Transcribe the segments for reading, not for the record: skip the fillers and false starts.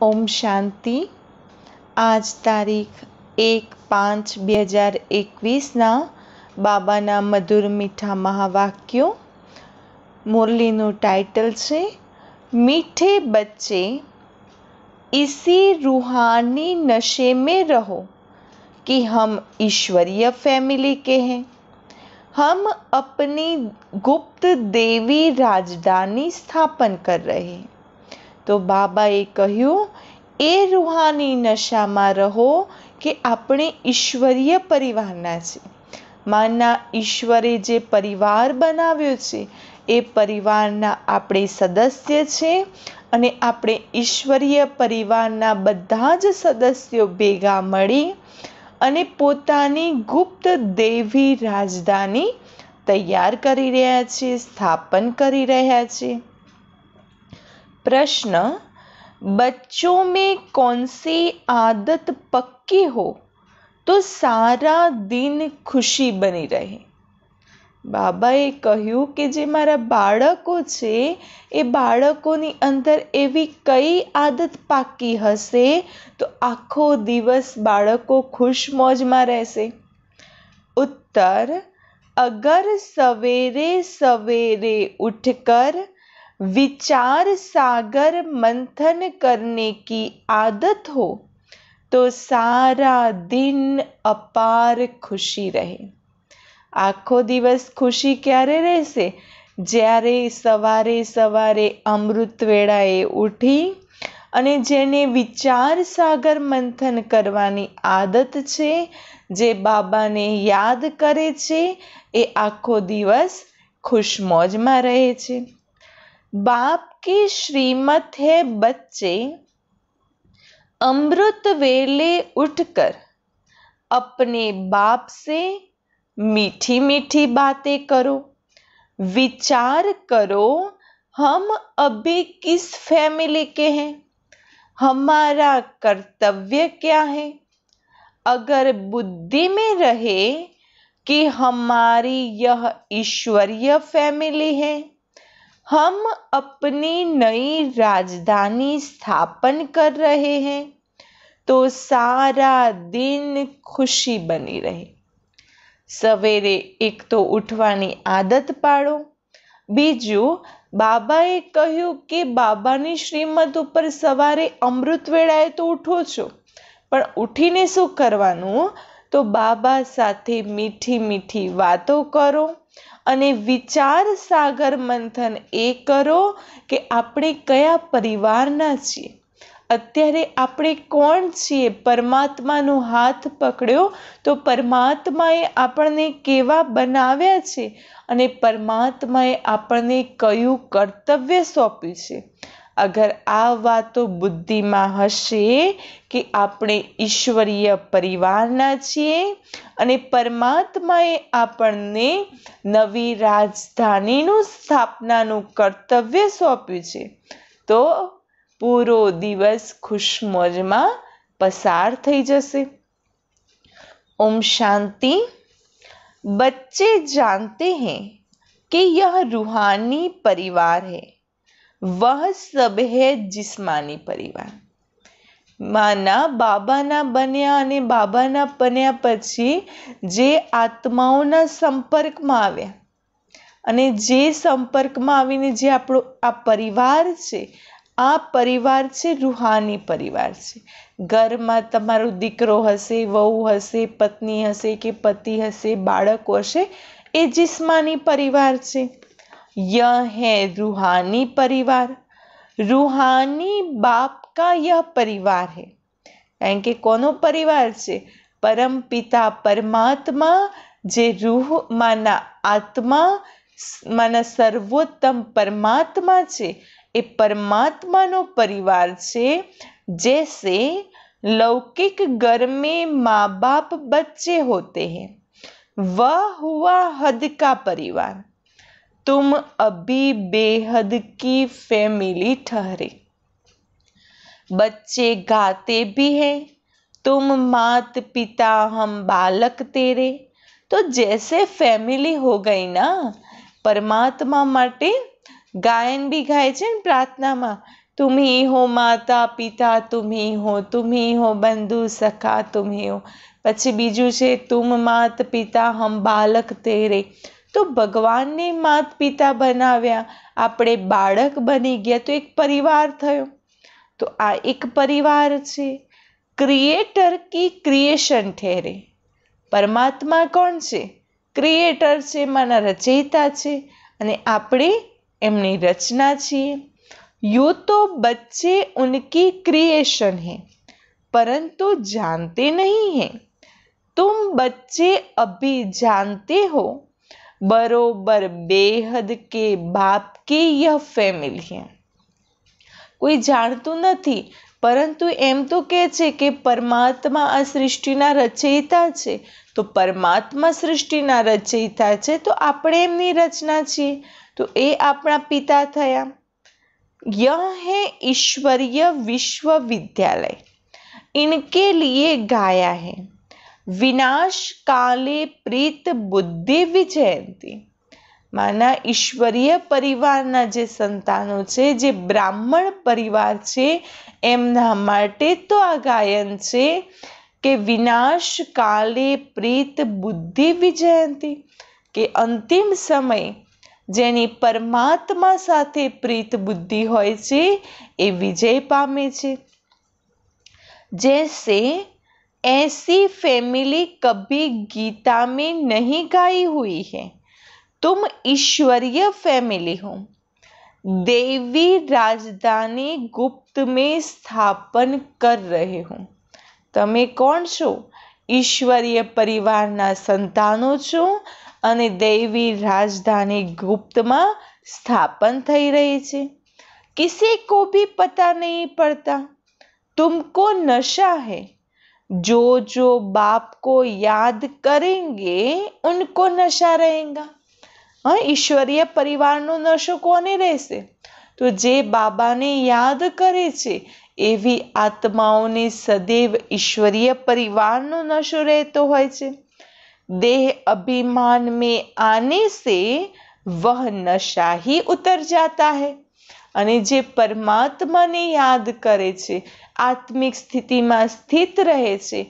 ओम शांति। आज तारीख 1/5/2021 बाबाना मधुर मीठा महावाक्यों। मुरलीનું टाइटल છે मीठे बच्चे इसी रूहानी नशे में रहो कि हम ईश्वरीय फैमिली के हैं। हम अपनी गुप्त देवी राजधानी स्थापन कर रहे हैं। तो बाबाए કહ્યું એ રૂહાની નશામાં રહો કે આપણે ઈશ્વરીય પરિવારના છે। માના ઈશ્વરે જે પરિવાર બનાવ્યો છે એ પરિવારના આપણે સદસ્ય છે અને આપણે ઈશ્વરીય પરિવારના બધા જ સદસ્યો ભેગા મળી અને પોતાની ગુપ્ત દેવી રાજધાની તૈયાર કરી રહ્યા છે, સ્થાપન કરી રહ્યા છે। प्रश्न, बच्चों में कौन सी आदत पक्की हो तो सारा दिन खुशी बनी रहे। बाबाए કહ્યું કે જે મારા બાળકો છે એ બાળકોની અંદર એવી કઈ આદત પાકી હશે તો આખો દિવસ બાળકો ખુશ મોજમાં રહેશે। उत्तर, अगर सवेरे सवेरे उठकर विचार सागर मंथन करने की आदत हो तो सारा दिन अपार खुशी रहे। आखो दिवस खुशी क्यारे रहेशे? ज्यारे सवारे सवारे अमृत वेळाए उठी अने जेने विचार सागर मंथन करवानी आदत छे, जे बाबाने याद करे छे, ए आखो दिवस खुश मौजमां रहे छे। बाप की श्रीमत है बच्चे अमृत वेले उठकर अपने बाप से मीठी मीठी बातें करो, विचार करो हम अभी किस फैमिली के हैं, हमारा कर्तव्य क्या है। अगर बुद्धि में रहे कि हमारी यह ईश्वरीय फैमिली है, हम अपनी नई राजधानी स्थापन कर रहे हैं, तो सारा दिन खुशी बनी रहे। सवेरे एक तो उठवानी आदत पाड़ो। बीजू, बाबाए કહ્યું કે બાબાની શ્રીમત ઉપર સવારે અમૃત વેળાએ તો ઉઠો છો, પણ ઉઠીને શું કરવાનું? તો બાબા સાથે મીઠી મીઠી વાતો કરો અને વિચાર સાગર મંથન એ કરો કે આપણે કયા પરિવારના છીએ, અત્યારે આપણે કોણ છીએ। પરમાત્માનો હાથ પકડ્યો તો પરમાત્માએ આપણને કેવા બનાવ્યા છે અને પરમાત્માએ આપણને કયું કર્તવ્ય સોંપ્યું છે। અગર આ વાતો બુદ્ધિમાં હશે કે આપણે ઈશ્વરીય પરિવારના છીએ અને પરમાત્માએ આપણને નવી રાજધાનીનું સ્થાપનાનું કર્તવ્ય સોંપ્યું છે, તો પૂરો દિવસ ખુશમોજમાં પસાર થઈ જશે। ओम शांति। बच्चे जानते हैं कि यह रूहानी परिवार है, वह सब है जिस्मानी परिवार। माना बाबाना बन्या अने बाबाना बन्या पछी जे आत्माओना संपर्कमां आव्या अने जे संपर्कमां आवीने जे आपणो आ परिवार छे, आ परिवार छे रूहानी परिवार छे। घरमां तमारो दीकरो हशे, वहू हशे, पत्नी हशे के पति हशे, बाळको हशे, ए जिस्मानी परिवार छे। यह है रूहानी परिवार। रूहानी बाप का यह परिवार है। कारण के कोनो परिवार छे? परम पिता परमात्मा जे रूह माना आत्मा माना सर्वोत्तम परमात्मा छे, ए परमात्मानो परिवार छे। जैसे लौकिक घर में माँ बाप बच्चे होते हैं, वह हुआ हद का परिवार। तुम अभी बेहद की फैमिली ठहरे। बच्चे गाते भी हैं, तुम मात पिता हम बालक तेरे। तो जैसे फैमिली हो गई ना, परमात्मा माटे गायन भी गाय छे प्रार्थना में तुम ही हो माता પિતા, तुम ही हो बंधु सखा, तुम ही हो. પછી બીજું છે તુમ માત પિતા હમ બાલક તેરે. તો ભગવાનને માત પિતા બનાવ્યા, આપણે બાળક બની ગયા, તો એક પરિવાર થયો. તો આ એક પરિવાર છે. ક્રિએટર કી ક્રિએશન ઠેરે. પરમાત્મા કોણ છે? ક્રિએટર છે, માના રચયિતા છે, અને આપણે એમની રચના છીએ. यूं तो बच्चे उनकी क्रिएशन है परंतु जानते नहीं हैं. तुम बच्चे अभी जानते हो बरोबर बेहद के बाप की यह फैमिली है. કોઈ જાણતું નથી, પરંતુ એમ તો કહે છે કે પરમાત્મા આ સૃષ્ટિના રચયિતા છે. તો પરમાત્મા સૃષ્ટિના રચયિતા છે, તો આપણે એમની રચના છીએ, તો એ આપણા પિતા થયા. यह है ईश्वरीय विश्वविद्यालय, इनके लिए गाया है विनाश काले प्रीत बुद्धि विजयंती. माना ईश्वरीय परिवाરના જે સંતાનો છે, જે બ્રાહ્મણ પરિવાર છે, એમના માટે તો આ ગાયન છે કે વિનાશ કાલે પ્રીત બુદ્ધિ વિજયંતી, કે અંતિમ સમય જેની પરમાત્મા સાથે પ્રીત બુદ્ધિ હોય છે એ વિજય પામે છે. जैसे ऐसी फैमिली कभी गीता में नहीं गाई हुई है. तुम ईश्वरीय फैमिली हो. देवी राजधानी गुप्त में स्थापन कर रहे हो. તમે કોણ છો? ઈશ્વરીય પરિવારના સંતાનો છો અને દૈવી રાજધાની ગુપ્તમાં સ્થાપન થઈ રહી છે. किसी को भी पता नहीं पड़ता. तुमको नशा है. जो जो बाप को याद करेंगे उनको नशा रहेगा. हाँ, ईश्वरीय परिवारનો નશો કોને રહેશે? તો જે બાબાને યાદ કરે છે એવી આત્માઓને સદૈવ ઈશ્વરીય પરિવારનો નશો રહેતો હોય છે. देह अभिमान में आने से वह नशा ही उतर जाता है. અને જે પરમાત્માને યાદ કરે છે, આત્મિક સ્થિતિમાં સ્થિત રહે છે,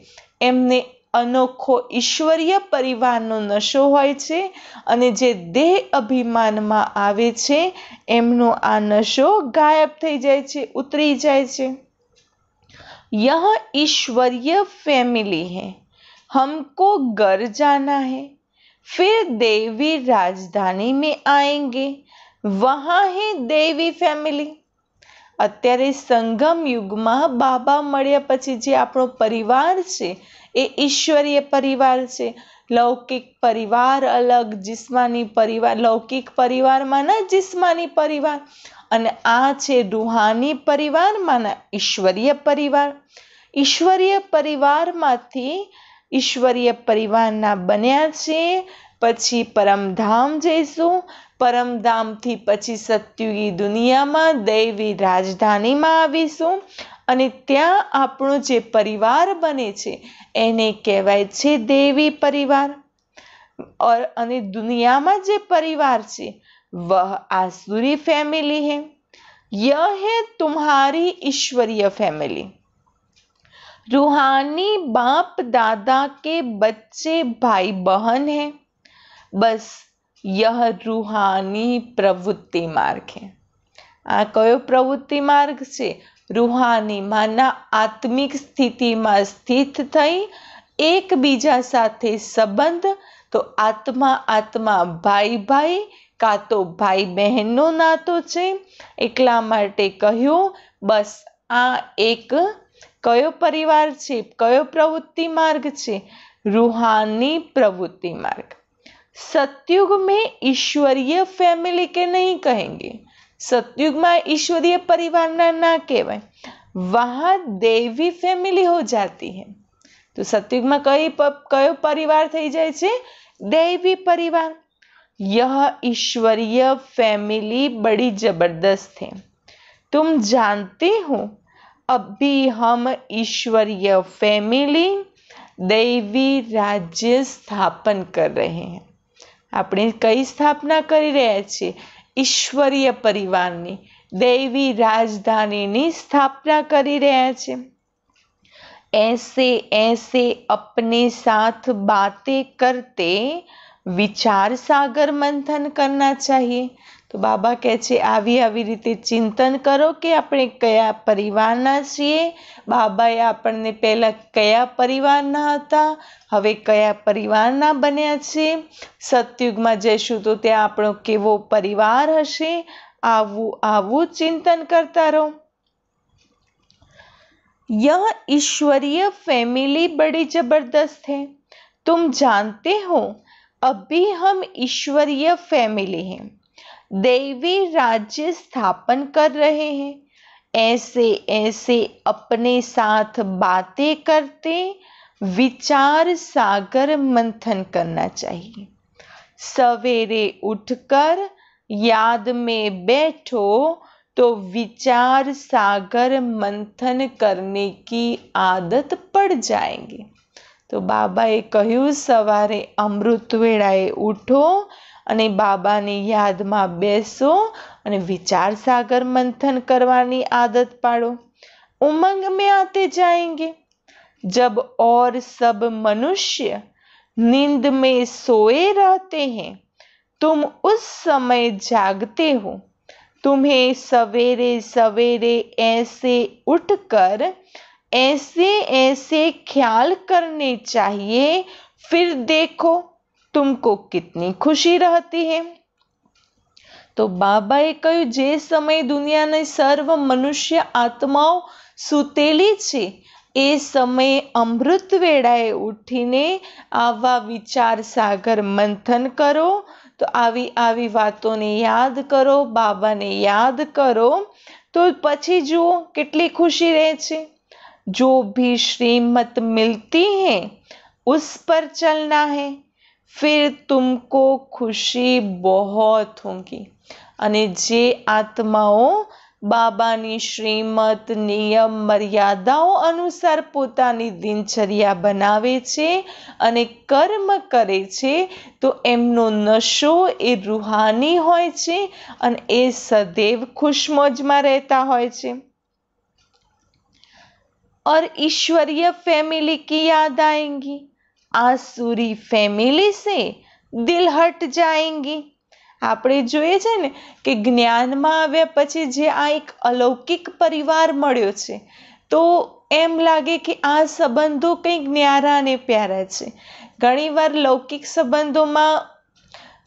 એમને અનોખો ઈશ્વરીય પરિવારનો નશો હોય છે, અને જે દેહ અભિમાનમાં આવે છે એમનો આ નશો ગાયબ થઈ જાય છે, ઉતરી જાય છે. यह ईश्वरीय फैमिली है, हमको घर जाना है, फिर देवी राजधानी में आएंगे, वहाँ है देवी फैमिली. અત્યારે સંગમ યુગમાં બાબા મળ્યા પછી જે આપણો પરિવાર છે એ ઈશ્વરીય પરિવાર છે. લૌકિક પરિવાર અલગ, જિસ્માની પરિવાર, લૌકિક પરિવારમાંના જિસ્માની પરિવાર, અને આ છે રૂહાની પરિવારમાંના ઈશ્વરીય પરિવાર. ઈશ્વરીય પરિવારમાંથી ઈશ્વરીય પરિવારના બન્યા છે, પછી પરમધામ જઈશું, પરમધામથી પછી સત્યુગી દુનિયામાં દૈવી રાજધાનીમાં આવીશું, અને ત્યાં આપણો જે પરિવાર બને છે એને કહેવાય છે દેવી પરિવાર. અને દુનિયામાં જે પરિવાર છે વહ આસુરી ફેમિલી है. यह है तुम्हारी ईश्वरीय फैमिली. रूहानी बाप दादा के बच्चे भाई बहन हैं. बस यह रूहानी प्रवृत्ति मार्ग है. આ કયો પ્રવૃત્તિ માર્ગ છે? રૂહાની માના આત્મિક સ્થિતિમાં સ્થિત થઈ એકબીજા સાથે સંબંધ. તો આત્મા આત્મા ભાઈ ભાઈ કાં તો ભાઈ બહેનનો નાતો છે, એટલા માટે કહ્યું બસ આ એક કયો પરિવાર છે, કયો પ્રવૃત્તિ માર્ગ છે? રૂહાની પ્રવૃત્તિ માર્ગ. सतयुग में ईश्वरीय फैमिली के नहीं कहेंगे. सतयुग में ईश्वरीय परिवार ना कहवाय, वहाँ देवी फैमिली हो जाती है. तो सतयुग में कयो परिवार थई जाय छे? देवी परिवार. यह ईश्वरीय फैमिली बड़ी जबरदस्त है. तुम जानते हो अभी हम ईश्वरीय फैमिली दैवी राज्य स्थापन कर रहे हैं. આપણે કઈ સ્થાપના કરી રહ્યા છીએ? ઈશ્વરીય પરિવારની, દૈવી રાજધાનીની સ્થાપના કરી રહ્યા છે। ऐसे ऐसे अपने साथ बातें करते विचार सागर मंथन करना चाहिए। તો બાબા કહે છે આવી રીતે ચિંતન કરો કે આપણે કયા પરિવારના છીએ, બાબાએ આપણને પહેલા કયા પરિવારના હતા, હવે કયા પરિવારના બન્યા છે, સતયુગમાં જઈશું તો ત્યાં આપણો કેવો પરિવાર હશે, આવું ચિંતન કરતા રહો। यह ईश्वरीय फैमिली बड़ी जबरदस्त है। तुम जानते हो अभी हम ईश्वरीय फैमिली हैं, दैवी राज्य स्थापन कर रहे हैं। ऐसे ऐसे अपने साथ बातें करते विचार सागर मंथन करना चाहिए। सवेरे उठकर याद में बैठो तो विचार सागर मंथन करने की आदत पड़ जाएगी। तो बाबाए કહ્યું સવારે અમૃત વેળાએ ઉઠો અને બાબાની યાદમાં બેસો અને વિચાર સાગર મંથન કરવાની आदत पाड़ो। उमंग में आते जाएंगे। जब और सब मनुष्य नींद में सोए रहते हैं, तुम उस समय जागते हो। तुम्हें सवेरे सवेरे ऐसे उठकर ऐसे ऐसे ख्याल करने चाहिए, फिर देखो तुमको कितनी खुशी रहती है। तो બાબાએ કહ્યું જે સમય દુનિયાની સર્વ મનુષ્ય આત્માઓ સૂતેલી છે એ સમયે અમૃત વેળાએ ઉઠીને આવા વિચાર સાગર મંથન કરો। તો આવી વાતોને યાદ કરો, બાબાને યાદ કરો તો પછી જુઓ કેટલી ખુશી રહે છે। जो भी श्रीमत मिलती है उस पर चलना है, फिर तुमको खुशी बहुत होगी। અને જે આત્માઓ બાબાની શ્રીમત નિયમ મર્યાદાઓ અનુસાર પોતાની દિનચર્યા બનાવે છે અને કર્મ કરે છે તો એમનો નશો એ રૂહાની હોય છે અને એ સદૈવ ખુશમોજમાં રહેતા હોય છે। और ईश्वरीय फैमिली की याद आएंगी, आसुरी फैमिली से दिल हट जाएंगी। આપણે જોઈએ છે ને કે જ્ઞાનમાં આવ્યા પછી જે આ એક અલૌકિક પરિવાર મળ્યો છે તો એમ લાગે કે આ સંબંધો કંઈક ન્યારા અને પ્યારા છે। ઘણીવાર લૌકિક સંબંધોમાં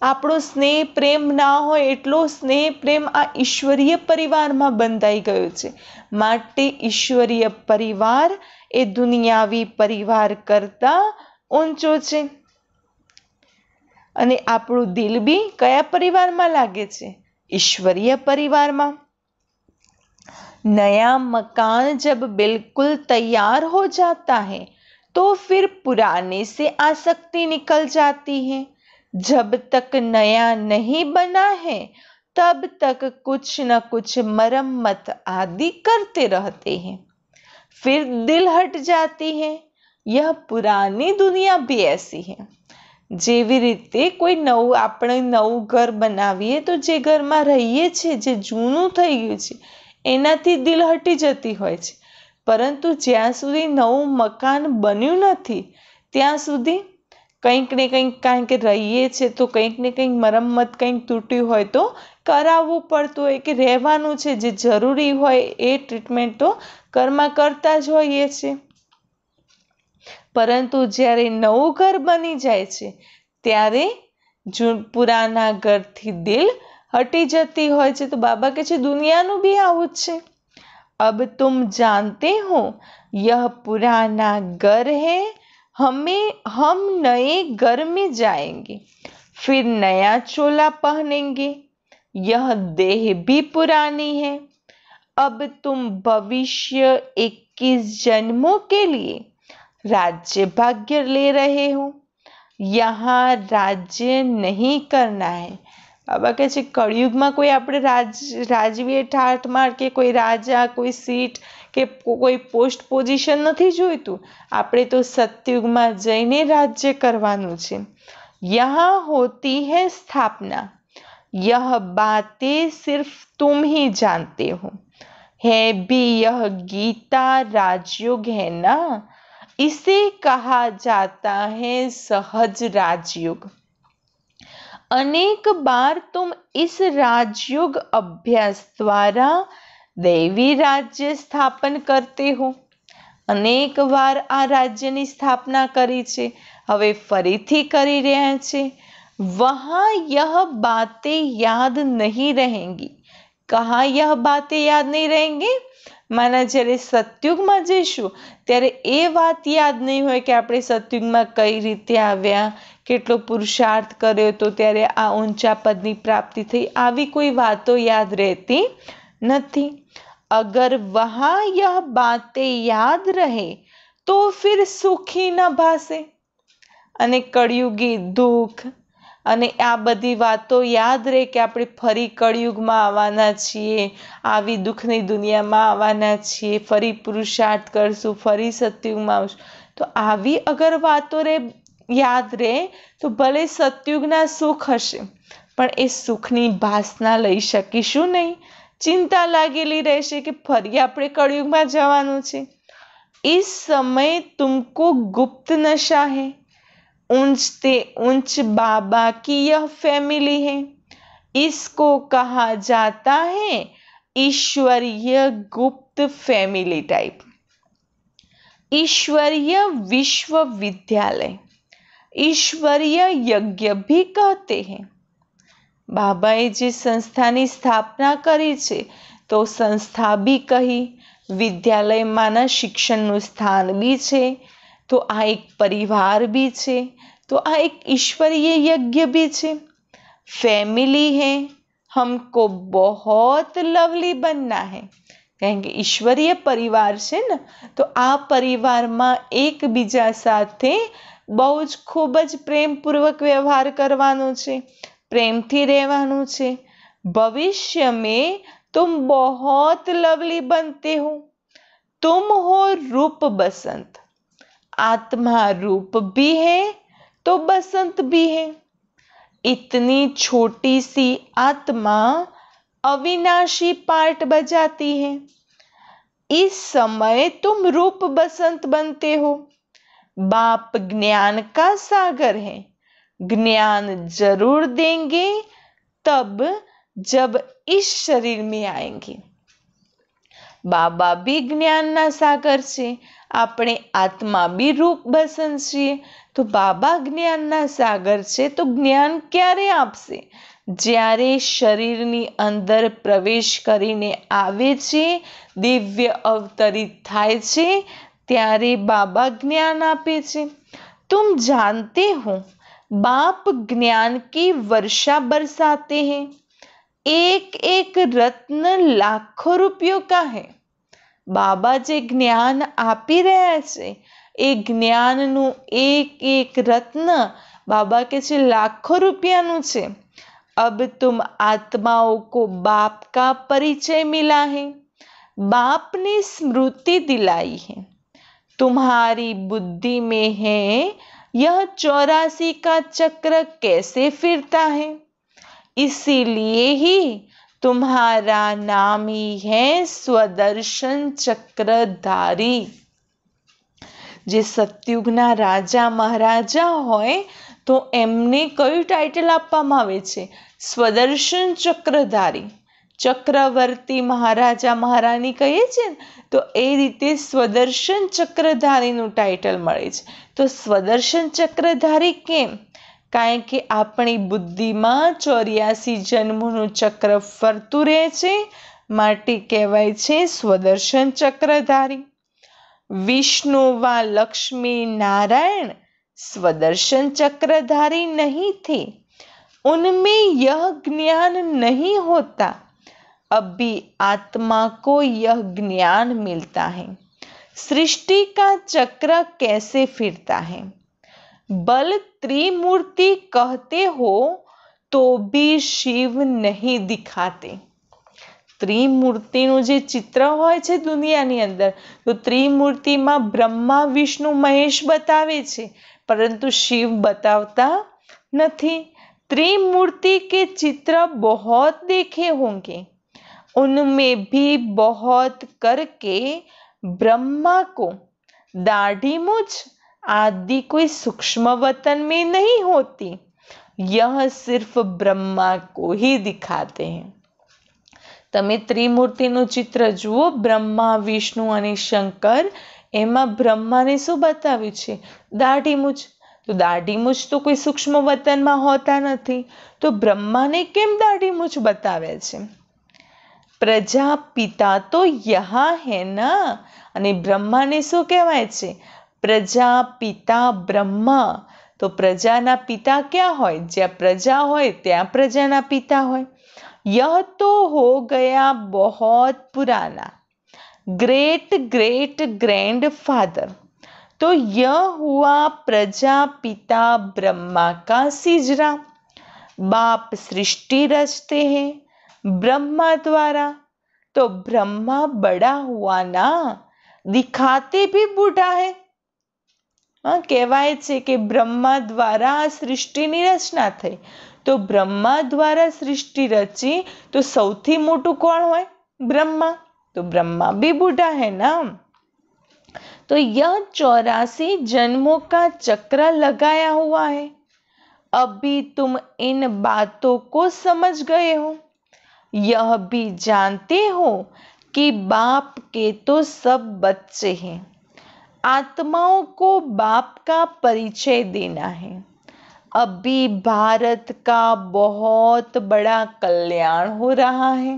આપણો સ્નેહ પ્રેમ ના હોય એટલો સ્નેહ પ્રેમ આ ઈશ્વરીય પરિવારમાં બંધાઈ ગયો છે। માટે ઈશ્વરીય પરિવાર એ દુનિયાવી પરિવાર કરતા ઊંચો છે। અને આપણું દિલ બી કયા પરિવારમાં લાગે છે? ઈશ્વરીય પરિવારમાં। नया मकान जब बिल्कुल तैयार हो जाता है तो फिर पुराने से आसक्ति निकल जाती है। जब तक नया नहीं बना है तब तक कुछ न कुछ मरम्मत आदि करते रहते हैं, फिर दिल हट जाती है। यह पुरानी दुनिया भी ऐसी है। જેવી રીતે કોઈ આપણે નવું ઘર બનાવીએ તો જે ઘરમાં રહીએ છીએ જે જૂનું થઈ ગયું છે એનાથી દિલ હટી જતી હોય છે, પરંતુ જ્યાં સુધી નવું મકાન બન્યું નથી ત્યાં સુધી કંઈક ને કંઈક, કારણ કે રહીએ છીએ તો કંઈક ને કંઈક મરમ્મત કંઈક તૂટ્યું હોય તો કરાવવું પડતું હોય કે રહેવાનું છે, જે જરૂરી હોય એ ટ્રીટમેન્ટ તો ઘરમાં કરતા જ હોઈએ છીએ। પરંતુ જ્યારે નવું ઘર બની જાય છે ત્યારે પુરાના ઘરથી દિલ હટી જતી હોય છે। તો બાબા કહે છે દુનિયાનું બી આવું જ છે। अब तुम जानते हो यह पुराना घर है, हम नए घर में जाएंगे, फिर नया चोला पहनेंगे। यह देह भी पुरानी है। अब तुम भविष्य 21 जन्मों के लिए राज्य भाग्य ले रहे हो। यहाँ राज्य नहीं करना है। બાબા કહે છે કળિયુગમાં કોઈ આપણે રાજવીય ઠાઠમાળ કે કોઈ રાજા, કોઈ સીટ કે કોઈ પોસ્ટ પોઝિશન નથી જોઈતું। આપણે તો સતયુગમાં જઈને રાજ્ય કરવાનું છે। यहाँ होती है स्थापना। यह बातें सिर्फ तुम ही जानते हो। है भी यह गीता राजयोग है ना, इसे कहा जाता है सहज राजयोग। अनेक बार तुम इस राजयोग अभ्यास द्वारा दैवी राज्य स्थापन करते हो। अनेक વાર આ રાજ્યની સ્થાપના કરી છે, હવે ફરીથી કરી રહ્યા છે। वहाँ यह बातें याद नहीं रहेंगी। कहाँ यह बातें याद नहीं रहेंगी? माना જ્યારે સતયુગમાં જઈશું ત્યારે એ વાત યાદ નહીં હોય કે આપણે સતયુગમાં કઈ રીતે આવ્યા, કેટલો પુરુષાર્થ કર્યો તો ત્યારે આ ઊંચા પદની પ્રાપ્તિ થઈ, આવી કોઈ વાતો યાદ રહેતી નથી। अगर वहाँ यह बातें याद रहे तो फिर सुखी न भासे। અને કળિયુગી દુઃખ અને આ બધી વાતો યાદ રહે કે આપણે ફરી કળિયુગમાં આવવાના છીએ, આવી દુઃખની દુનિયામાં આવવાના છીએ, ફરી પુરુષાર્થ કરશું, ફરી સતયુગમાં આવશું, તો આવી અગર વાતો યાદ રહે તો ભલે સતયુગના સુખ હશે પણ એ સુખની ભાસના લઈ શકીશું નહીં। चिंता लागेली रहेशे कि फरी आपणे कलयुगमां जवानुं छे। इस समय तुमको गुप्त नशा है। ऊंच बाबा की यह फैमिली है। इसको कहा जाता है ईश्वरीय गुप्त फैमिली टाइप। ईश्वरीय विश्वविद्यालय, ईश्वरीय यज्ञ भी कहते हैं। बाबाए जे संस्थानी स्थापना करी छे तो संस्था भी कही, विद्यालय माना शिक्षणनुं स्थान भी छे, तो आ एक परिवार भी छे, तो आ एक ईश्वरीय यज्ञ भी छे। फैमिली है, हमको बहुत लवली बनना है। कारण के ईश्वरीय परिवार छे ने, तो आ परिवार में एक बीजा साथे बहु ज खूब ज प्रेमपूर्वक व्यवहार करवानो छे, प्रेमथी रहवानुं छे। भविष्य में तुम बहुत लवली बनते हो। तुम हो रूप बसंत। आत्मा रूप भी है तो बसंत भी है। इतनी छोटी सी आत्मा अविनाशी पार्ट बजाती है। इस समय तुम रूप बसंत बनते हो। बाप ज्ञान का सागर है। ज्ञान जरूर देंगे तब जब इस शरीर में आएंगे। बाबा भी ज्ञानना सागर छे, આપણે આત્મા બી રૂપ બસન છીએ, તો બાબા જ્ઞાનના સાગર છે, તો જ્ઞાન ક્યારે આપશે? જ્યારે શરીરની અંદર પ્રવેશ કરીને આવે છે, દિવ્ય અવતરિત થાય છે, ત્યારે બાબા જ્ઞાન આપે છે। तुम जानते हो बाप ज्ञान की वर्षा बरसाते हैं। एक एक रत्न लाखों रुपयों का है। बाबा जे ज्ञान आपी रह्या छे, ए ज्ञाननु एक एक रत्न बाबा के छे लाखों रुपयानु छे। अब तुम आत्माओं को बाप का परिचय मिला है, बाप ने स्मृति दिलाई है। तुम्हारी बुद्धि में है यह 84 का चक्र कैसे फिरता है, इसीलिए ही तुम्हारा नाम ही है स्वदर्शन चक्रधारी। जे सतयुगना राजा महाराजा होय तो एमने कયું टाइटल આપવામાં આવે છે? સ્વદર્શન ચક્રધારી। ચક્રવર્તી મહારાજા મહારાણી કહીએ છીએ તો એ રીતે સ્વદર્શન ચક્રધારીનું टाइटल મળે છે। તો સ્વદર્શન ચક્રધારી કેમ? કારણ કે આપણી બુદ્ધિમાં 84 જન્મોનું ચક્ર ફરતું રહે છે, માટે કહેવાય છે સ્વદર્શન ચક્રધારી। विष्णु व लक्ष्मी नारायण स्वदर्शन चक्रधारी नहीं थे, उनमें यह ज्ञान नहीं होता। अभी आत्मा को यह ज्ञान मिलता है। सृष्टि का चक्र कैसे फिरता है। बल त्रिमूर्ति कहते हो तो भी शिव नहीं दिखाते। ત્રિમૂર્તિનું જે ચિત્ર હોય છે દુનિયાની અંદર, તો ત્રિમૂર્તિમાં બ્રહ્મા વિષ્ણુ મહેશ બતાવે છે, પરંતુ શિવ બતાવતા નથી। त्रिमूर्ति के चित्र बहुत देखे होंगे, उनमें भी बहुत करके ब्रह्मा को दाढ़ी मूछ आदि कोई सूक्ष्म वतन में नहीं होती, यह सिर्फ ब्रह्मा को ही दिखाते हैं। તમે ત્રિમૂર્તિનું ચિત્ર જુઓ, બ્રહ્મા, વિષ્ણુ અને શંકર, એમાં બ્રહ્માને શું બતાવ્યું છે? દાઢી મૂછ. તો દાઢી મૂછ તો કોઈ સૂક્ષ્મ વતનમાં હોતા નથી, તો બ્રહ્માને કેમ દાઢી મૂછ બતાવે છે? પ્રજાપિતા તો યહાં હે ના, અને બ્રહ્માને શું કહેવાય છે? પ્રજાપિતા બ્રહ્મા. તો પ્રજાના પિતા ક્યાં હોય? જ્યાં પ્રજા હોય ત્યાં પ્રજાના પિતા હોય। यह तो हो गया बहुत पुराना, ग्रेट ग्रेट ग्रैंड फादर। तो यह हुआ प्रजापिता ब्रह्मा का सिजरा। बाप सृष्टि रचते हैं ब्रह्मा द्वारा, तो ब्रह्मा बड़ा हुआ ना, दिखाते भी बूढ़ा है। કહેવાય છે કે બ્રહ્મા દ્વારા સૃષ્ટિની રચના થઈ, તો બ્રહ્મા દ્વારા સૃષ્ટિ રચી તો સૌથી મોટું કોણ હોય? ब्रह्मा। तो ब्रह्मा भी बूढ़ा है ना। तो यह 84 जन्मों का चक्र लगाया हुआ है। अभी तुम इन बातों को समझ गए हो, यह भी जानते हो कि बाप के तो सब बच्चे हैं। आत्माओं को बाप का परिचय देना है। अभी भारत का बहुत बड़ा कल्याण हो रहा है।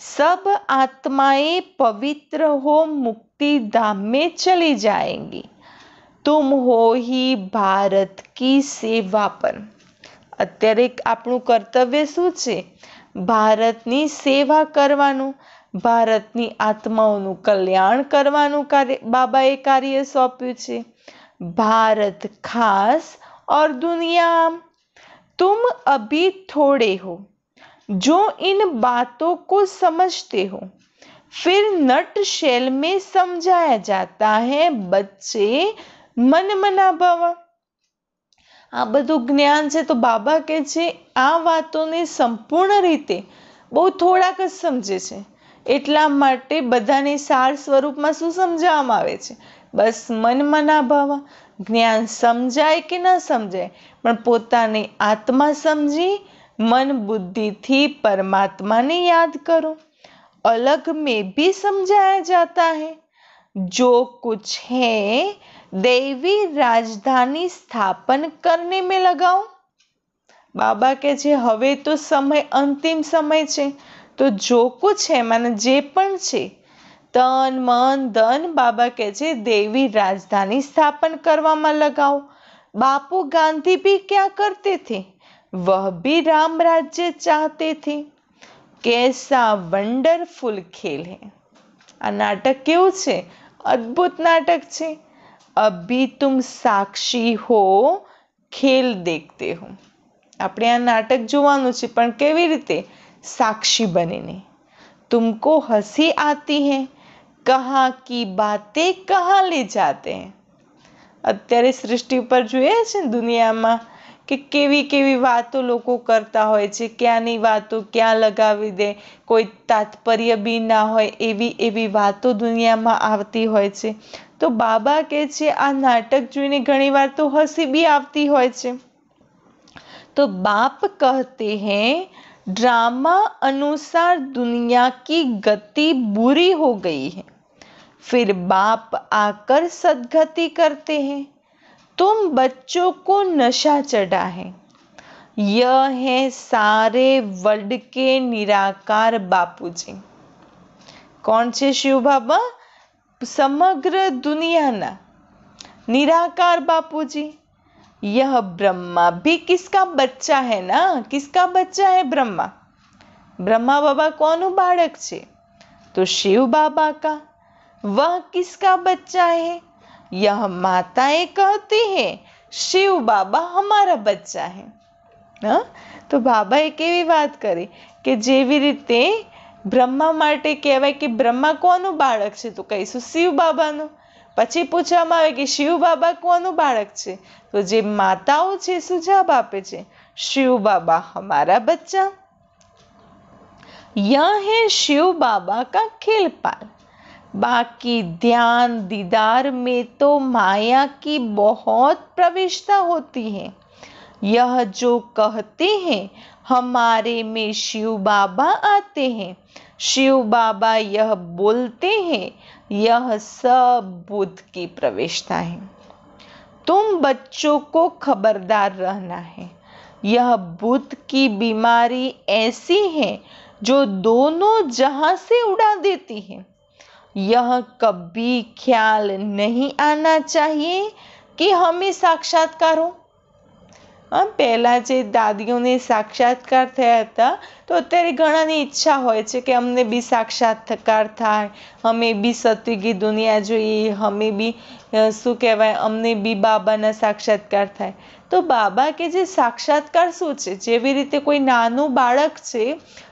सब आत्माएं पवित्र हो मुक्ति धाम में चली जाएंगी। तुम हो ही भारत की सेवा पर। અત્યારે આપણું કર્તવ્ય શું છે? ભારતની સેવા કરવાનું, ભારતની આત્માઓનું કલ્યાણ કરવાનું બાબાએ કાર્ય સોંપ્યું છે। भारत खास और दुनिया आम। तुम अभी थोड़े हो जो इन बातों को समझते हो, फिर नट शेल में समझाया जाता है बच्चे मन मना भव। આ બધું જ્ઞાન છે, તો બાબા કહે છે આ વાતોને સંપૂર્ણ રીતે બહુ થોડાક જ સમજે છે, એટલા માટે બધાને સાર સ્વરૂપમાં શું સમજાવવામાં આવે છે? બસ મન મના ભાવ। જ્ઞાન સમજાય કે ન સમજાય, પણ પોતાની આત્મા સમજી मन बुद्धि थी परमात्मा ने याद करो। अलग में भी समझाया जाता है, जो कुछ है देवी राजधानी स्थापन करने में लगाओ। बाबा के छे हवे तो समय अंतिम समय छे, तो जो कुछ है माने जे पण छे तन मन धन, बाबा के छे देवी राजधानी स्थापन करवामां लगाओ। बापू गांधी भी क्या करते थे? वह भी राम राज्य चाहते थे। कैसा वंडरफुल खेल है। आ नाटक केवुं छे? अद्भुत नाटक छे। अभी तुम साक्षी हो, खेल देखते हो। આપણે આ નાટક જોવાનું છે, પણ કેવી રીતે? સાક્ષી બનીને। तुमको हंसी आती है, कहाँ की बातें कहाँ ले जाते हैं। અત્યારે સૃષ્ટિ ઉપર જોઈએ છે દુનિયામાં કે કેવી કેવી વાતો લોકો કરતા હોય છે, ક્યાંની વાતો ક્યાં લગાવી દે, કોઈ તાત્પર્ય બી ના હોય એવી એવી વાતો દુનિયામાં આવતી હોય છે। તો બાબા કહે છે આ નાટક જોઈને ઘણીવાર તો હસી બી આવતી હોય છે। तो बाप कहते हैं ड्रामा अनुसार दुनिया की गति बुरी हो गई है, फिर बाप आकर सद्गति करते हैं। तुम बच्चों को नशा चढ़ा है। यह है सारे वर्ल्ड के निराकार बापूजी। कौन छे शिव बाबा? समग्र दुनियाना निराकार बापूजी। यह ब्रह्मा भी किसका बच्चा है ना? किसका बच्चा है ब्रह्मा? ब्रह्मा बाबा कौन बालक छे? तो शिव बाबा का। वह किसका बच्चा है? यह माताएं कहती है शिव बाबा हमारा बच्चा है। हाँ? तो बाबाए केवी बात करी કે જેવી રીતે બ્રહ્મા માટે કહેવાય કે બ્રહ્મા કોનું બાળક છે? તો કહીશું શિવ બાબાનું। પછી પૂછવામાં આવે કે શિવ બાબા કોનું બાળક છે? તો જે માતાઓ છે શું જવાબ આપે છે? शिव बाबा हमारा बच्चा। यह है शिव बाबा का खेल-पाल। बाकी ध्यान दीदार में तो माया की बहुत प्रविष्टा होती है। यह जो कहते हैं हमारे में शिव बाबा आते हैं, शिव बाबा यह बोलते हैं, यह सब बुद्ध की प्रविष्टा है। तुम बच्चों को खबरदार रहना है। यह बुद्ध की बीमारी ऐसी है जो दोनों जहां से उड़ा देती है। यह कभी ख्याल नहीं आना चाहिए कि हमें साक्षात्कार हो। પહેલા જે દાદીઓને સાક્ષાત્કાર થયા હતા તો અત્યારે ઘણાની ઈચ્છા હોય છે કે અમને બી સાક્ષાત્કાર થાય, અમે બી સત્યુગી દુનિયા જોઈએ, અમે બી શું કહેવાય અમને બી બાબાના સાક્ષાત્કાર થાય। તો બાબા કે જે સાક્ષાત્કાર શું છે, જેવી રીતે કોઈ નાનું બાળક છે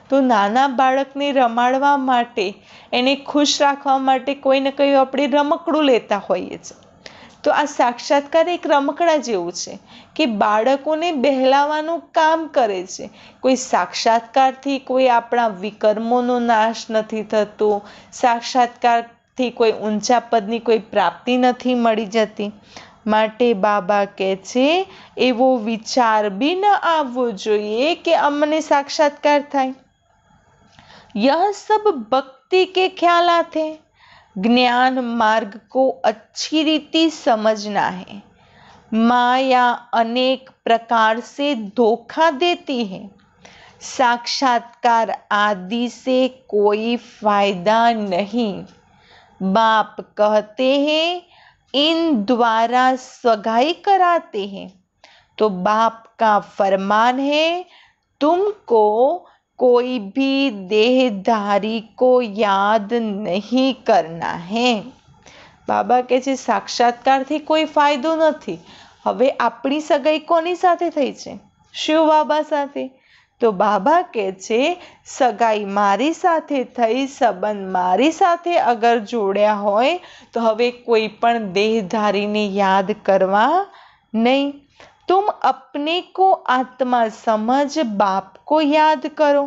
તો નાના બાળકને રમાડવા માટે, એને ખુશ રાખવા માટે કોઈ ને કોઈ આપણે રમકડું લેતા હોઈએ છીએ। તો આ સાક્ષાત્કાર એક રમકડા જેવું છે કે બાળકોને બહેલાવાનું કામ કરે છે। કોઈ સાક્ષાત્કારથી કોઈ આપણા વિકર્મોનો નાશ નથી થતો, સાક્ષાત્કારથી કોઈ ઊંચા પદની કોઈ પ્રાપ્તિ નથી મળી જતી। માટે બાબા કહે છે એવો વિચાર બી ન આવવો જોઈએ કે અમને સાક્ષાત્કાર થાય। यह सब भक्ति के ख्यालात हैं। ज्ञान मार्ग को अच्छी रीति समझना है। माया अनेक प्रकार से धोखा देती है। साक्षात्कार आदि से कोई फायदा नहीं। बाप कहते हैं इन द्वारा सगाई कराते हैं। तो बाप का फरमान है तुमको कोई भी देहधारी को याद नहीं करना है। બાબા કહે છે સાક્ષાત્કારથી કોઈ ફાયદો નથી। હવે આપણી સગાઈ કોની સાથે થઈ છે? શિવ બાબા સાથે। તો બાબા કહે છે સગાઈ મારી સાથે થઈ, સંબંધ મારી સાથે અગર જોડ્યા હોય તો હવે કોઈ પણ દેહધારીને યાદ કરવા નહીં। तुम अपने को आत्मा समझ बाप को याद करो।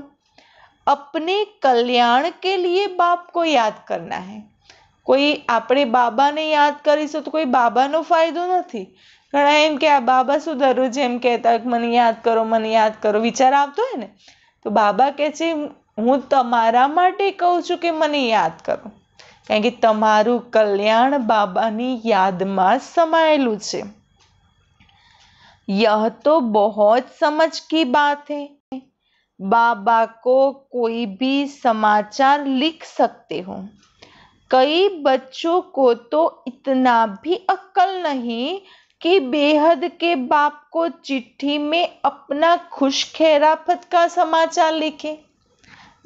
अपने कल्याण के लिए बाप को याद करना है। કોઈ આપણે બાબાને યાદ કરીશું તો કોઈ બાબાનો ફાયદો નથી। ઘણા એમ કે આ બાબા શું દરરોજ એમ કહેતા મને યાદ કરો, મને યાદ કરો, વિચાર આવતો હોય ને, તો બાબા કહે છે હું તમારા માટે કહું છું કે મને યાદ કરો, કારણ કે તમારું કલ્યાણ બાબાની યાદમાં સમાયેલું છે। यह तो बहुत समझ की बात है। बाबा को कोई भी समाचार लिख सकते हो। कई बच्चों को तो इतना भी अक्ल नहीं कि बेहद के बाप को चिट्ठी में अपना खुश खैराफत का समाचार लिखे।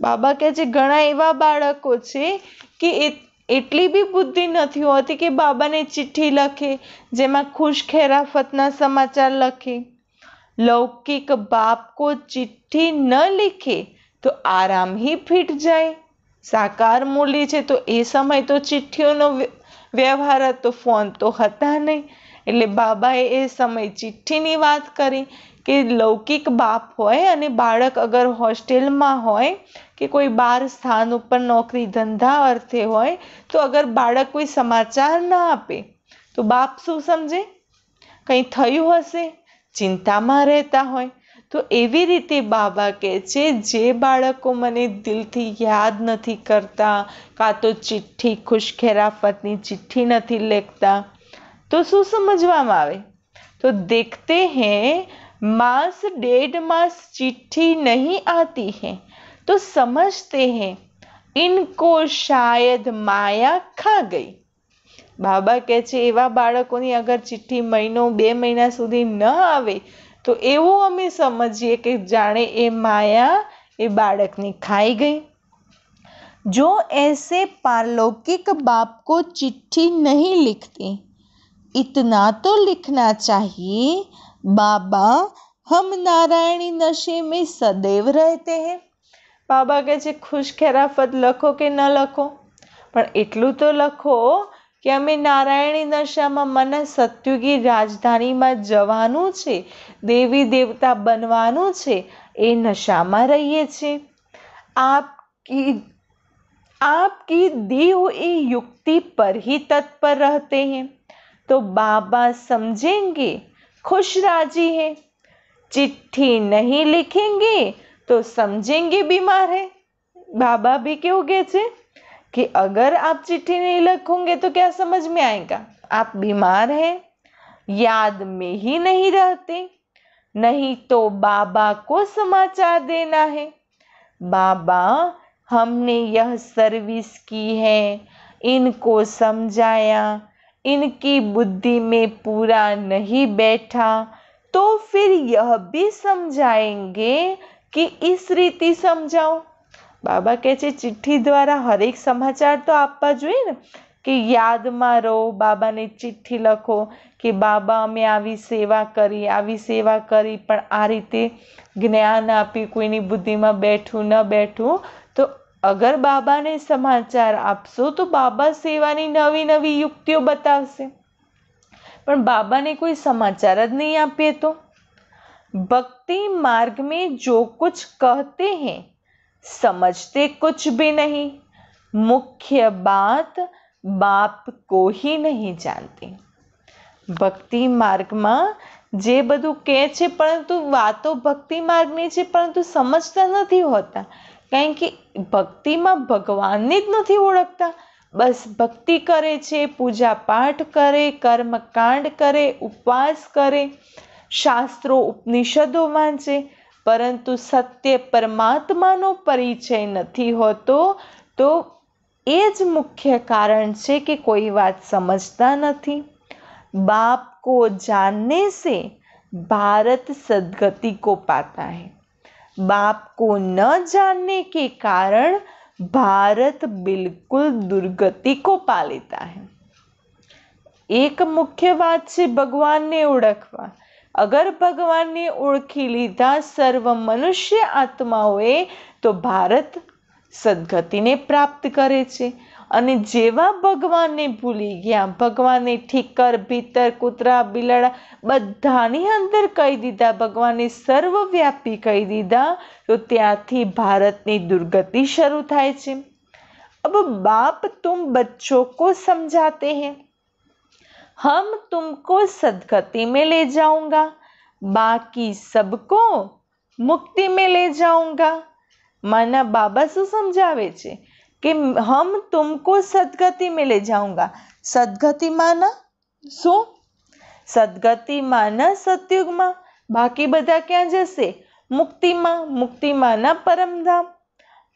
बाबा કહે છે ઘણા એવા બાળકો છે કે એટલી બી બુદ્ધિ નથી હોતી કે બાબાને ચિઠ્ઠી લખે જેમાં ખુશ ખૈરાફતના સમાચાર લખે। લૌકિક બાપ को चिट्ठी न लिखे तो आराम ही फिट जाए। સાકાર મૂલ્ય છે તો એ સમય તો ચિઠ્ઠીઓનો વ્યવહાર હતો, ફોન તો હતા નહીં, એટલે બાબાએ એ સમય ચિઠ્ઠીની વાત કરી કે લૌકિક બાપ હોય અને બાળક અગર હોસ્ટેલમાં હોય કે કોઈ બહાર સ્થાન ઉપર નોકરી ધંધા અર્થે હોય તો અગર બાળક કોઈ સમાચાર ન આપે તો બાપ શું સમજે? કંઈ થયું હશે, ચિંતામાં રહેતા હોય। તો એવી રીતે બાબા કહે છે જે બાળકો મને દિલથી યાદ નથી કરતા, કાં તો ચિઠ્ઠી ખુશ ખૈરાફતની ચિઠ્ઠી નથી લખતા, તો શું સમજવામાં આવે? તો દેખતે हैं मास 1.5 मास चिट्ठी नहीं आती है तो समझते हैं इनको शायद माया खा गई। બાબા કહે છે એવા બાળકોની અગર ચિઠ્ઠી મહિનો 2 મહિના સુધી ન આવે તો એવું અમે સમજીએ કે જાણે એ માયા એ બાળકની ખાઈ ગઈ। जो ऐसे पारलौकिक बाप को चिट्ठी नहीं लिखते, इतना तो लिखना चाहिए बाबा हम नारायणी नशे में सदैव रहते हैं। બાબા કહે છે ખુશ ખૈરાફત લખો કે ન લખો, પણ એટલું તો લખો કે અમે નારાયણી નશામાં મને સત્યુગી રાજધાનીમાં જવાનું છે, દેવી દેવતા બનવાનું છે, એ નશામાં રહીએ છીએ। आपकी दी हुई युक्ति पर ही तत्पर रहते हैं तो बाबा समझेंगे खुश राजी है, चिट्ठी नहीं लिखेंगे तो समझेंगे बीमार है। बाबा भी क्यों कहते कि अगर आप चिट्ठी नहीं लिखोगे तो क्या समझ में आएगा, आप बीमार हैं, याद में ही नहीं रहते, नहीं तो बाबा को समाचार देना है। बाबा हमने यह सर्विस की है, इनको समझाया, इनकी बुद्धि में पूरा नहीं बैठा तो फिर यह भी समझाएंगे कि इस रीति समझाओ। बाबा कहे छे चिट्ठी द्वारा हरेक समाचार तो आपवा जोईए ने कि याद में रहो, बाबा ने चिट्ठी लखो कि बाबा अमे आवी सेवा करी पण आ रीते ज्ञान आपी, कोईनी बुद्धि में बैठू न बैठू। तो अगर बाबा ने समाचार आपशो तो बाबा सेवानी नवी नवी युक्तिओ बतावशे, पण बाबा ने कोई समाचार ज नहीं आपे तो। भक्ति मार्ग में जो कुछ कहते हैं समझते कुछ भी नहीं, मुख्य बात बाप को ही नहीं जानते। भक्ति मार्ग में जे बधु कहे छे परंतु वातो भक्ति मार्ग नी छे परंतु समझता नहीं होता, कारण कि भक्ति में भगवान ने ज नहीं ओळखता। बस भक्ति करे छे, पूजा पाठ करे, कर्म कांड करे, उपवास करे, शास्त्रों उपनिषदों वांचे, परंतु सत्य परमात्मानो परिचय नहीं होतो। तो ए ज मुख्य कारण छे कि कोई बात समझता नहीं। बाप को जानने से भारत सद्गति को पाता है, बाप को न जानने के कारण भारत बिल्कुल दुर्गति को पा लेता है। एक मुख्य बात है भगवान ने ओळखवा। अगर भगवान ने ओळखी लीधा सर्व मनुष्य आत्माओए तो भारत सद्गति ने प्राप्त करे छे। अने जेवा भगवान ने भूली गया, भगवान ने ठीकर भीतर कूतरा बिलाड़ा बधानी अंदर कही दीधा, भगवान ने सर्वव्यापी कही दीधा, तो त्याथी भारतनी दुर्गति शुरू थाय छे। अब बाप तुम बच्चों को समझाते हैं, हम तुमको सद्गति में ले जाऊंगा, बाकी सबको मुक्ति में ले जाऊंगा। माना बाबा शू समझावे छे कि हम तुमको सद्गति में ले जाऊंगा। सद्गति माना शू? सद्गति माना सतयुग में, बाकी बधा क्या जैसे मुक्ति में, मुक्ति माना परमधाम।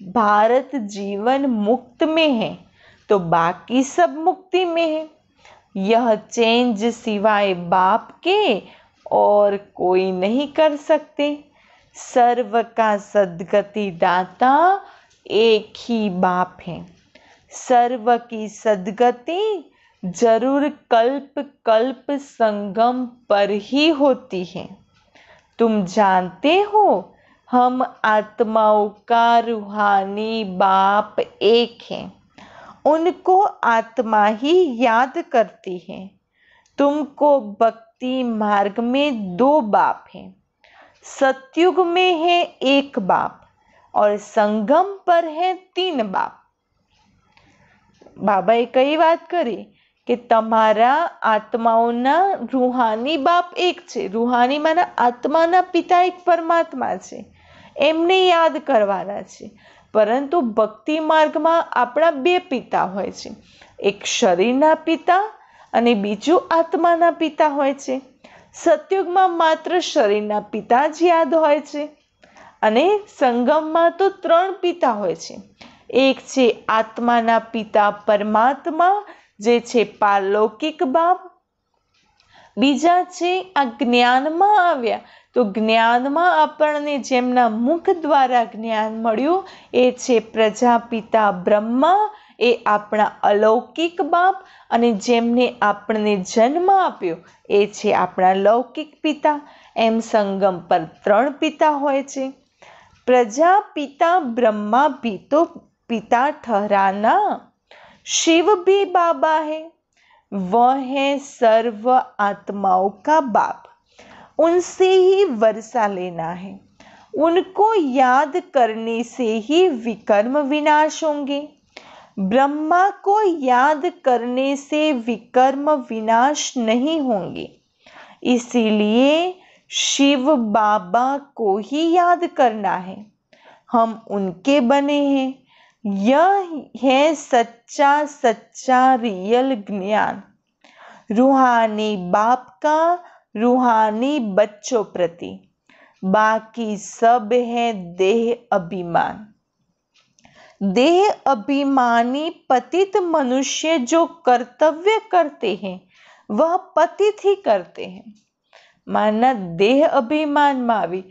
भारत जीवन मुक्त में है तो बाकी सब मुक्ति में है। यह चेंज सिवाय बाप के और कोई नहीं कर सकते। सर्व का सद्गति दाता एक ही बाप है। सर्व की सद्गति जरूर कल्प कल्प संगम पर ही होती है। तुम जानते हो हम आत्माओं का रूहानी बाप एक है, उनको आत्मा ही याद करती है। तुमको भक्ति मार्ग में 2 बाप हैं, सतयुग में है 1 बाप और संगम पर है 3 बाप। बाबाए कई बात करी कि तमारा आत्माओना रूहानी बाप एक छे। रूहानी माना आत्माना पिता एक परमात्मा छे, एमने याद करवाना छे। परंतु भक्ति मार्ग में आपणा 2 पिता होय छे, एक शरीरना पिता अने बीजू आत्माना पिता होय छे। सतयुग में मात्र शरीरना पिता ज याद होय छे अने संगम में तो 3 पिता होय छे। एक छे आत्माना पिता परमात्मा जे छे पारलौकिक बाप, बीजा छे आ ज्ञान में आव्या तो ज्ञान में आपणे जेमना मुख द्वारा ज्ञान मळ्युं ए छे प्रजापिता ब्रह्मा, ए आपणा अलौकिक बाप, अने जेमने आपणे जन्म आप्यो ए छे आपणा लौकिक पिता। एम संगम पर 3 पिता होय छे। प्रजापिता ब्रह्मा भी तो पिता ठहराना, शिव भी बाबा है। वह है सर्व आत्माओं का बाप। उनसे ही वर्षा लेना है। उनको याद करने से ही विकर्म विनाश होंगे। ब्रह्मा को याद करने से विकर्म विनाश नहीं होंगे। इसीलिए शिव बाबा को ही याद करना है। हम उनके बने हैं। यह है सच्चा सच्चा रियल ज्ञान, रूहानी बाप का रूहानी बच्चों प्रति। बाकी सब है देह अभिमान। देह अभिमानी पतित मनुष्य जो कर्तव्य करते हैं वह पतित ही करते हैं। માના દેહ અભિમાનમાં આવી,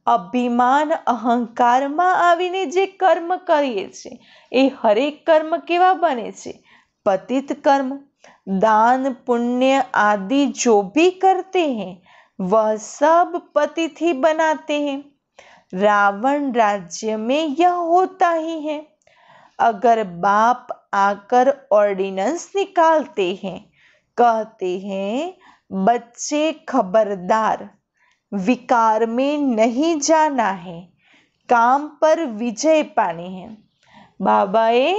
અભિમાન અહંકારમાં આવીને જે કર્મ કરીએ છે એ હરેક કર્મ કેવા બને છે? પતિત કર્મ। दान पुण्य आदि जो भी करते हैं वह सब पतित ही बनाते हैं। रावण राज्य में यह होता ही है। अगर बाप आकर ऑर्डिनेंस निकालते हैं, कहते हैं बच्चे खबरदार, विकार में नहीं जाना है, काम पर विजय पानी है। બાબાએ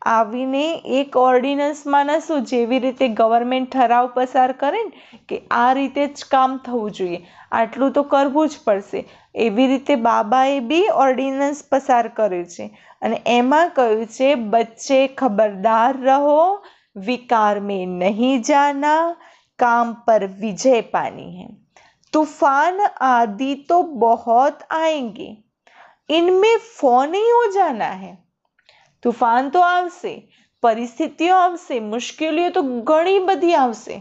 આવીને એક ઓર્ડિનન્સમાંના શું, જેવી રીતે ગવર્મેન્ટ ઠરાવ પસાર કરે ને કે આ રીતે જ કામ થવું જોઈએ, આટલું તો કરવું જ પડશે, એવી રીતે બાબાએ બી ઓર્ડિનન્સ પસાર કર્યું છે અને એમાં કહ્યું છે બચ્ચે ખબરદાર રહો, विकार में नहीं जाना, काम पर विजय पानी है। तूफान आदि तो बहुत आएंगे, इनमें फौ नहीं हो जाना है। तूफान तो आवશે, પરિસ્થિતિઓ આવશે, મુશ્કેલીઓ તો ઘણી બધી આવશે,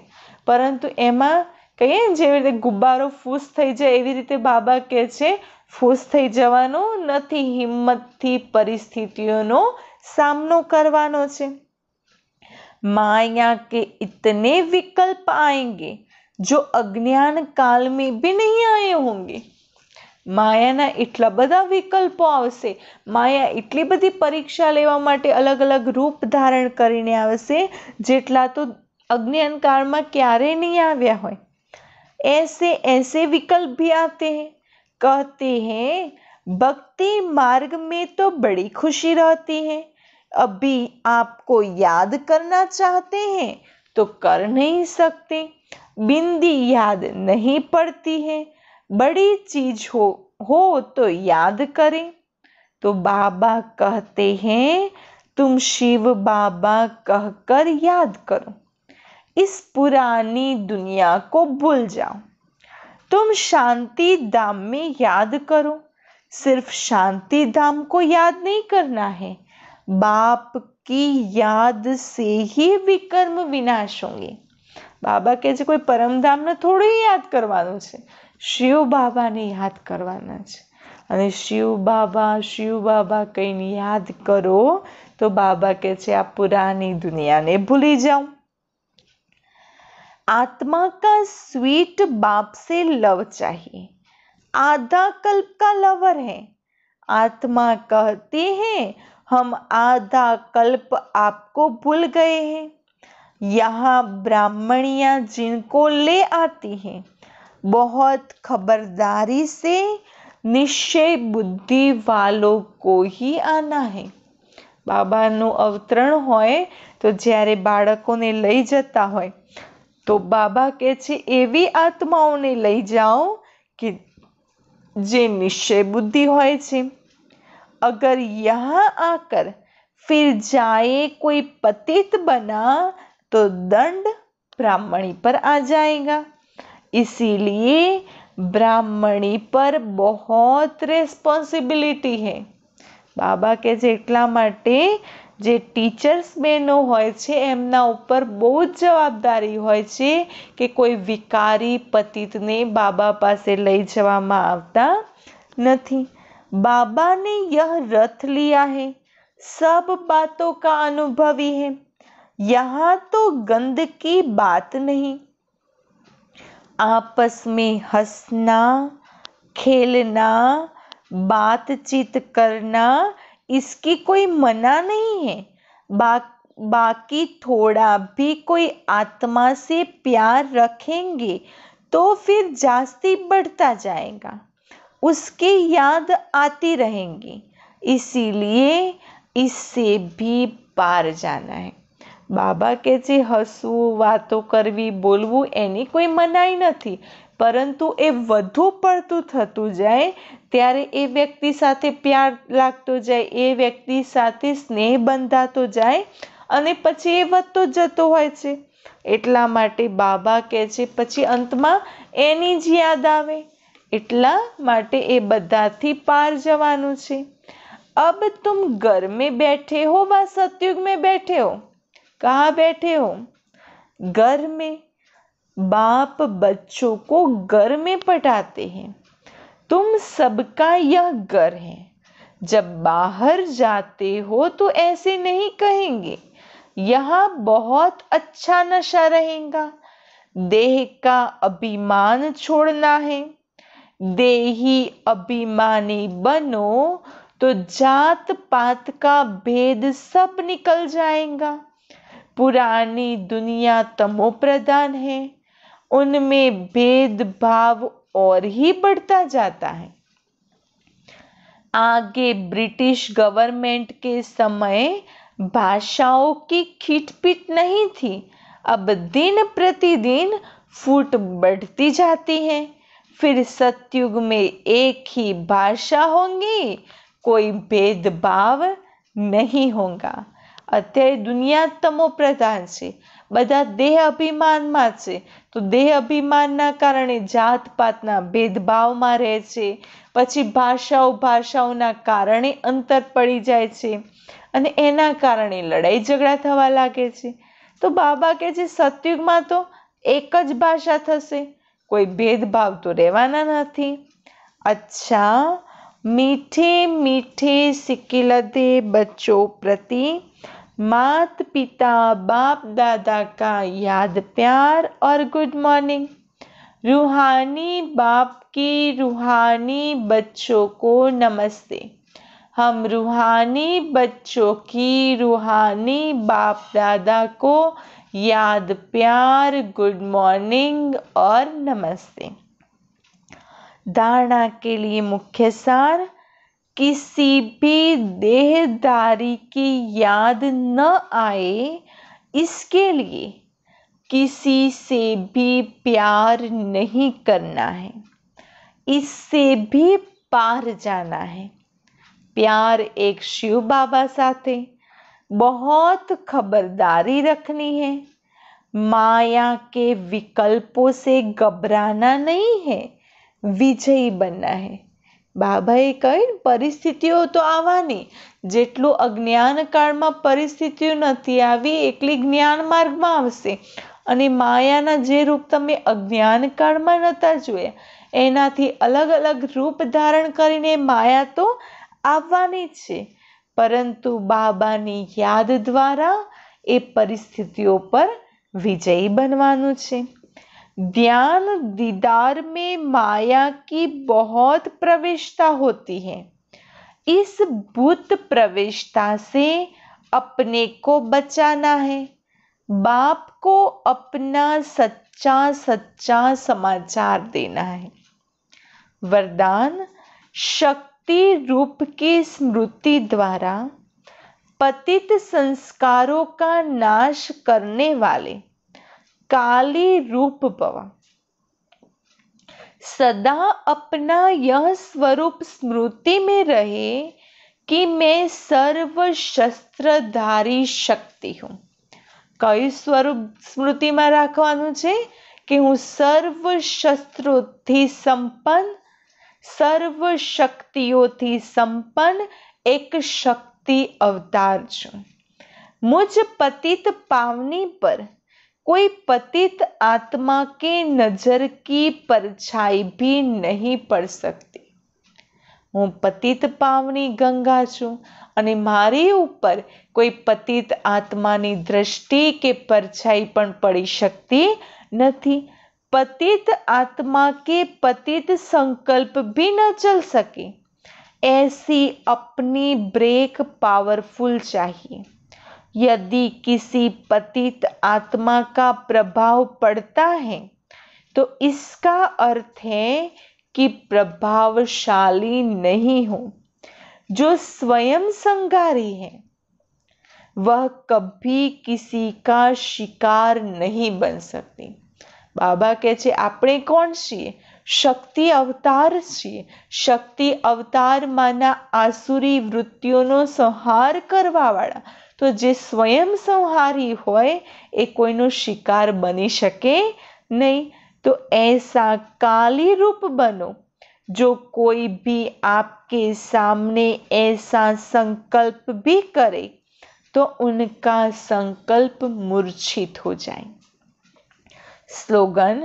પરંતુ એમાં કહીએ ને જેવી રીતે ગુબ્બારો ફૂસ થઈ જાય એવી રીતે બાબા કહે છે ફૂસ થઈ જવાનું નથી, હિંમતથી પરિસ્થિતિઓનો સામનો કરવાનો છે। माया के इतने विकल्प आएंगे जो अज्ञान काल में भी नहीं आए होंगे। માયાના એટલા બધા વિકલ્પો આવશે, માયા એટલી બધી પરીક્ષા લેવા માટે અલગ અલગ રૂપ ધારણ કરીને આવશે જેટલા તો અજ્ઞાન કાળમાં ક્યારેય નહીં આવ્યા હોય। ऐसे ऐसे विकल्प भी आते हैं। कहते हैं भक्ति मार्ग में तो बड़ी खुशी रहती है, अभी आपको याद करना चाहते हैं तो कर नहीं सकते, बिंदी याद नहीं पड़ती है, बड़ी चीज हो तो याद करें। तो बाबा कहते हैं तुम शिव बाबा कहकर याद करो, इस पुरानी दुनिया को भूल जाओ, तुम शांति धाम में याद करो। सिर्फ शांति धाम को याद नहीं करना है, बाप की याद से ही विकर्म विनाश होंगे। बाबा કહે છે કોઈ પરમધામને થોડું યાદ કરવાનું છે, શિવ બાબાને યાદ કરવાના છે। અને શિવ બાબા કહીને યાદ કરો તો બાબા કહે છે આ પુરાની દુનિયાને ભૂલી જાઓ। आत्मा का स्वीट बाप से लव चाहिए, आधा कल्प का लवर है। आत्मा कहते हैं हम आधा कल्प आपको भूल गए हैं। यहाँ ब्राह्मणियाँ जिनको ले आती हैं बहुत खबरदारी से निश्चय बुद्धि वालों को ही आना है। બાબાનું અવતરણ હોય તો જ્યારે બાળકોને લઈ જતા હોય तो बाबा કહે છે એવી આત્માઓને લઈ જાઓ કે જે નિશ્ચય બુદ્ધિ હોય છે। अगर यहाँ आकर फिर जाए कोई पतित बना तो दंड ब्राह्मणी पर आ जाएगा। इसीलिए ब्राह्मणी पर बहुत रेस्पॉन्सिबिलिटी है। बाबा કહે છે એટલા માટે જે ટીચર્સ બહેનો હોય છે એમના ઉપર બહુ જ જવાબદારી હોય છે કે કોઈ વિકારી પતિતને બાબા પાસે લઈ જવામાં આવતા નથી। बाबा ने यह रथ लिया है, सब बातों का अनुभवी है, यहाँ तो गंद की बात नहीं। आपस में हंसना, खेलना, बातचीत करना इसकी कोई मना नहीं है। बाकी थोड़ा भी कोई आत्मा से प्यार रखेंगे तो फिर जास्ती बढ़ता जाएगा, उसकी याद आती रहेंगी। इसीलिए इससे भी पार जाना है। બાબા કહે છે હસવું, વાતો કરવી, બોલવું એની કોઈ મનાઈ નથી, પરંતુ એ વધુ પડતું થતું જાય ત્યારે એ વ્યક્તિ સાથે પ્યાર લાગતો જાય, એ વ્યક્તિ સાથે સ્નેહ બંધાતો જાય અને પછી એ વધતો જતો હોય છે। એટલા માટે બાબા કહે છે પછી અંતમાં એની જ યાદ આવે, એટલા માટે એ બધાથી પાર જવાનું છે। अब तुम घर में बैठे हो व सतयुग में बैठे हो। कहाँ बैठे हो? घर में। बाप बच्चों को घर में पढ़ाते हैं। तुम सबका यह घर है। जब बाहर जाते हो तो ऐसे नहीं कहेंगे, यहाँ बहुत अच्छा नशा रहेगा। देह का अभिमान छोड़ना है। देही अभिमानी बनो तो जात पात का भेद सब निकल जाएगा। पुरानी दुनिया तमो प्रधान है, उनमें भेदभाव और ही बढ़ता जाता है। आगे ब्रिटिश गवर्नमेंट के समय भाषाओं की खिटपिट नहीं थी, अब दिन प्रतिदिन फूट बढ़ती जाती है। फिर सतयुग में एक ही भाषा होंगी, कोई भेदभाव नहीं होगा। અત્યારે દુનિયા તમો પ્રધાન છે, બધા દેહ અભિમાનમાં છે, તો દેહ અભિમાનના કારણે જાત પાતના ભેદભાવમાં રહે છે, પછી ભાષાઓના કારણે અંતર પડી જાય છે અને એના કારણે લડાઈ ઝઘડા થવા લાગે છે। તો બાબા કહે છે સતયુગમાં તો એક જ ભાષા થશે, કોઈ ભેદભાવ તો રહેવાના નથી। अच्छा, मीठे मीठे सिकिलते बच्चों प्रति मात पिता बाप दादा का याद प्यार और गुड मॉर्निंग। रूहानी बाप की रूहानी बच्चों को नमस्ते। हम रूहानी बच्चों की रूहानी बाप दादा को याद प्यार, गुड मॉर्निंग और नमस्ते। धारणा के लिए मुख्य सार, किसी भी देहधारी की याद न आए इसके लिए किसी से भी प्यार नहीं करना है, इससे भी पार जाना है। प्यार एक शिव बाबा साथे बहुत खबरदारी रखनी है। माया के विकल्पों से घबराना नहीं है, विजयी बनना है। બાબાએ કહ્યું પરિસ્થિતિઓ તો આવવાની, જેટલું અજ્ઞાન કાળમાં પરિસ્થિતિઓ નથી આવી એટલી જ્ઞાન માર્ગમાં આવશે, અને માયાના જે રૂપ તમે અજ્ઞાન કાળમાં નહોતા જોયા એનાથી અલગ અલગ રૂપ ધારણ કરીને માયા તો આવવાની જ છે, પરંતુ બાબાની યાદ દ્વારા એ પરિસ્થિતિઓ પર વિજયી બનવાનું છે। ध्यान दीदार में माया की बहुत प्रविष्टता होती है। इस भूत प्रविष्टता से अपने को बचाना है। बाप को अपना सच्चा सच्चा समाचार देना है। वरदान, शक्ति रूप की स्मृति द्वारा पतित संस्कारों का नाश करने वाले काली रूप भव। सदा अपना यह स्वरूप स्मृति में रहे कि मैं सर्व शस्त्रधारी शक्ति हूँ। कई स्वरूप स्मृति में राखवानुं छे कि हूँ सर्व शस्त्रोथी संपन्न, सर्व शक्तिओथी संपन्न एक शक्ति अवतार छूं। मुझ पतित पावनी पर कोई पतित आत्मा के नजर की परछाई भी नहीं पड़ सकती। हूँ पतित पावनी गंगा छूं અને મારી ઉપર કોઈ પતિત આત્માની દ્રષ્ટિ કે પરછાઈ પણ પડી શકતી નથી। पतित आत्मा के पतित संकल्प भी न चल सके, ऐसी अपनी ब्रेक पावरफुल चाहिए। यदि किसी पतित आत्मा का प्रभाव पड़ता है तो इसका अर्थ है कि प्रभावशाली नहीं हो। जो स्वयं संगारी है वह कभी किसी का शिकार नहीं बन सकती। बाबा કહે છે આપણે કોણ છીએ? શક્તિ અવતાર છીએ। શક્તિ અવતારમાંના આસુરી વૃત્તિઓનો સંહાર કરવાવાળા તો જે સ્વયં સંહારી હોય એ કોઈનો શિકાર બની શકે नहीं। तो ऐसा काली रूप बनो। जो कोई भी आपके सामने ऐसा संकल्प भी करे तो उनका संकल्प मूर्छित हो जाए। स्लोगन,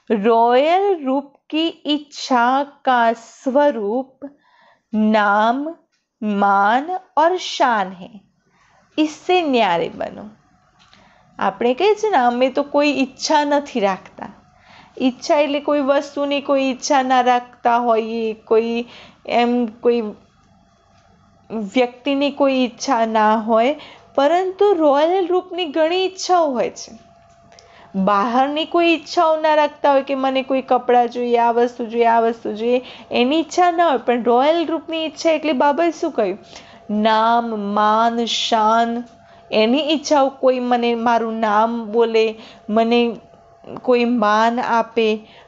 रॉयल रूप की इच्छा का स्वरूप नाम, मान और शान है। इससे न्यारे बनो। આપણે કહે છે ને અમે તો કોઈ ઈચ્છા નથી રાખતા। ઈચ્છા એટલે કોઈ વસ્તુની કોઈ ઈચ્છા ના રાખતા હોઈએ, કોઈ વ્યક્તિની કોઈ ઈચ્છા ના હોય, પરંતુ રોયલ રૂપની ઘણી ઈચ્છાઓ હોય છે। બહારની કોઈ ઈચ્છાઓ ના રાખતા હોય કે મને કોઈ કપડાં જોઈએ, આ વસ્તુ જોઈએ, આ વસ્તુ જોઈએ, એની ઈચ્છા ના હોય, પણ રોયલ રૂપની ઈચ્છા એટલે બાબાએ શું કહ્યું? નામ, માન, શાન, એની ઈચ્છાઓ। કોઈ મને મારું નામ બોલે, મને કોઈ માન આપે,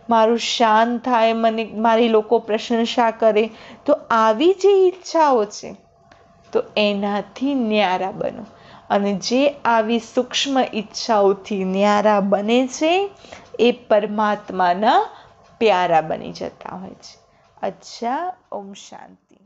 મારું શાન થાય, મને મારી લોકો પ્રશંસા કરે, તો આવી જે ઈચ્છાઓ છે તો એનાથી ન્યારા બનો। અને જે આવી સૂક્ષ્મ ઈચ્છાઓથી ન્યારા બને છે એ પરમાત્માના પ્યારા બની જતા હોય છે। અચ્છા, ઓમ શાંતિ।